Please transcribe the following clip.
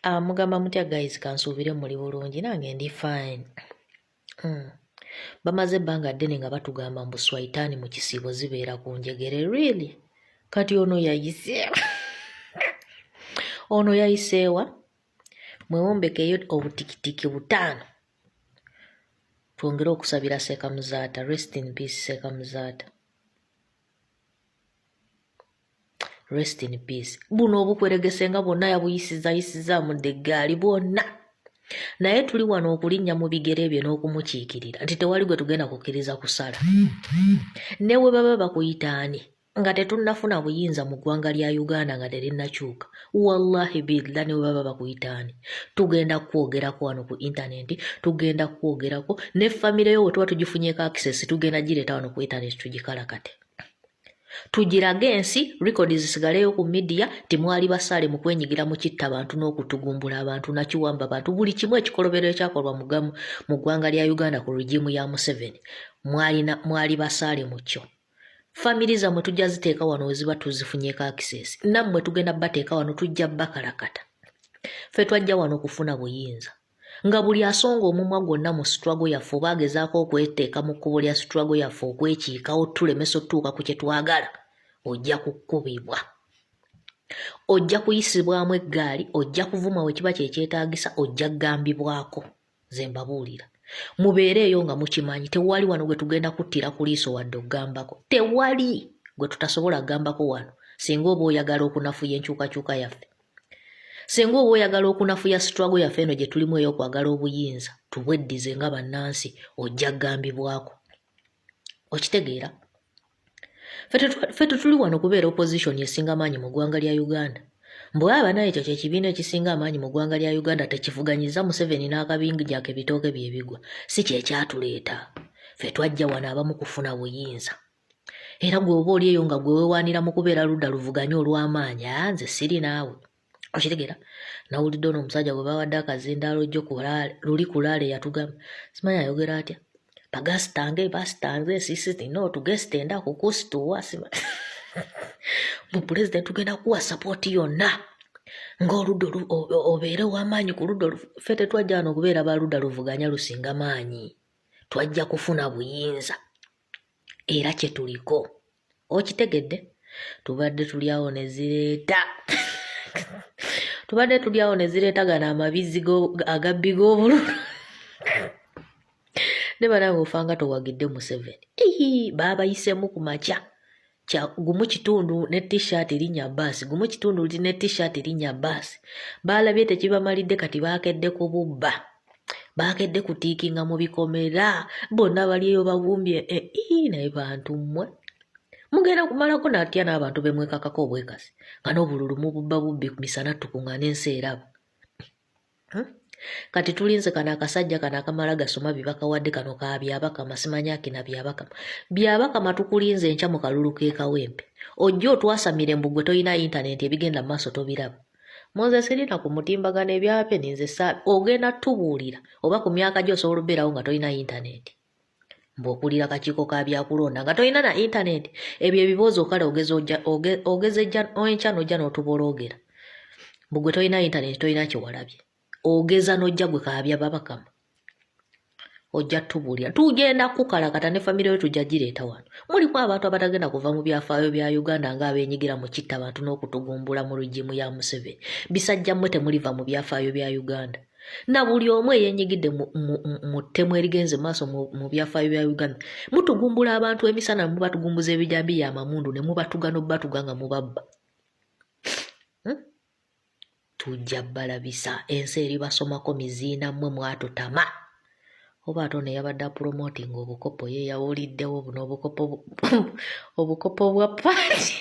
Mugamba mutya guys kansuubire muli bulungi nange ndi fine. Bamaze ebbanga ddene nga batugamba mbu swaitaani mu kisiibo zibeera ku njegere really. Kati ono yayiseewa. Ono yayiseewa mwewombekeyo obutikitiki 5. Twongere okusabira Sekamuzaata. Rest in peace Sekamuzaata. Rest in peace. Buno obukweregese nga bonna yabuyisizaamu deggaali bwonna. Naye tuli wano okulinnya mu bigere bye n'okumukiikirira nti tewali gwe tugenda kukkiriza kusala. Ne bwe baba bakuyitaani nga tetunnafuna buyinza mu ggwanga lya Uganda nga terinnakyuka. Wallahi billah ne bwe baba bakuyitaani. Tugenda kwogerako wano ku intaneti, tugenda kwogerako ne famire yo tuba tugifunyeeko access tugenda gireeta wano ku intaneti tugikalakate. Tugirage ensi records zisigaleyo ku media timwali basale mu kwenyigira mu kitta abantu n'okutugumbula abantu nakiwamba abantu buli kimu ekikolobero ekyakolwa mu ggwanga lya Uganda ku regimu ya Museveni mwali basale mu kyo. Family zammwe tujja ziteeka wano weziba tuzifunyeeko access. Nammwe tugenda bateeka wano tujja bakalakata. Ffe twajja wano kufuna buyinza. Nga buli asonga omumwa gwonna mu struggle yaffe bagezaako okweteeka mu kkubo lya struggle yaffe okwekiikawo tulemesa otuuka ku kye twagala, ojja kukkubibwa. Ojja kuyisibwamu eggaali, ojja kuvuma we kiba kyekyetaagisa, ojja kugambibwako. Ze mbabuulira. Mubeereeyo nga mukimanyi tewali wano gwe tugenda kuttira ku liiso wadde okugambako. Tewali gwe tutasobola kugambako wano singa oba oyagala okunafuya enkyukakyuka yaffe. Singa oba oyagala okunafuya struggle yaffe eno gye tulimu ey'okwagala obuyinza tubweddize nga bannansi ojja kugambibwako. Okitegeera? Ffe tuli wano kubeera opposition esinga amaanyi mu ggwanga lya Uganda. Mbwe aba naye ekyo kyekibiina ekisinga amaanyi mu ggwanga lya Uganda tekivuganyiza Museveni n'akabinja ke bitooke bye bigwa. Si kyekyatuleeta. Ffe twajja wano abamu kufuna buyinza. Era gwe oba oli eyo nga gwe weewaanira mu kubeera ludda luvuganye olw'amaanyi, nze siri naawe. Okitegeera? Nawulidde ono omusajja gwe bawadde akazindaalo jjo luli kulaale yatugamba. Simanyi ayogera atya? Basitange sisi tino tugesitenda kukusituwa sima. Mu president tugenda kuwa support yonna. Ng'oludda obeere w'amaanyi ku ludda ffe tetwajja wano okubeera ba ludda luvuganya lusinga maanyi. Twajja kufuna buyinza. Era kye tuliko. Okitegedde? Tubadde tuli awo ne zireeta. Tubadde tuli awo ne zireeta gana amabizzi agabbi g'obululu. Ne banawe ofanga towagidde Museveni. Baabayisemu ku makya. Gumu kitundu ne t-shirt erinnya Abbas. Gumu kitundu ne t-shirt erinnya Abbas. Baalabye tekibamalidde kati baakedde ku bubba. Baakedde kutiikinga mu bikomera. Bonna bali eyo babumbye. Naye bantu mmwe. Mugenda kumalako natya n'abantu bemwekakako obwekasi. Nga n'obululu mububba bubbi misana tukuŋŋaana ensi eraba. Kati tulinze kana akasajja kana akamala gasoma bibakawadde kano ka Byabakama simanyi akina Byabakama. Byabakama tukulinze enkya mu kalulu k'ekawempe. Ojja otwasamire mbu gwe toyina internet ebigenda mu maaso tobiraba. Moze sirina ku mutimbagano ebyape ninze ogenda tubuulira oba ku myaka gyo osobola obeerawo nga toyina internet. Mbokulira kakiiko ka byakulonda nga toyina na internet. Ebyo ebibuuzo kale ogezejja enkya n'ojja n'otubologera. Mbu gwe toyina internet toyina kye walabye. Ogeza n'ojja gwe ka Byabakama. Ojja tubuulira. Tugenda kukalakata ne famire yo tujja gireeta wano. Mulimu abantu abatagenda kuva mu byafaayo bya Uganda ng'abeenyigira mu kitta abantu n'okutugumbula mu regimu ya Museveni. Bisajja mmwe temuliva mu byafaayo bya Uganda. Na buli omu eyeenyigidde mu ttemu erigenze maaso mu byafaayo bya Uganda. Mutugumbula abantu emisana mubatugumbuza ebijambi y'amamundu ne mubatuga n'obbatuga nga mubabba. Tujja balabisa ensi eri basomako miziina mmwe mwatutama. Oba ate ono yabadde promoting obukopo ye yawuliddewo buno obukopo bwa paati.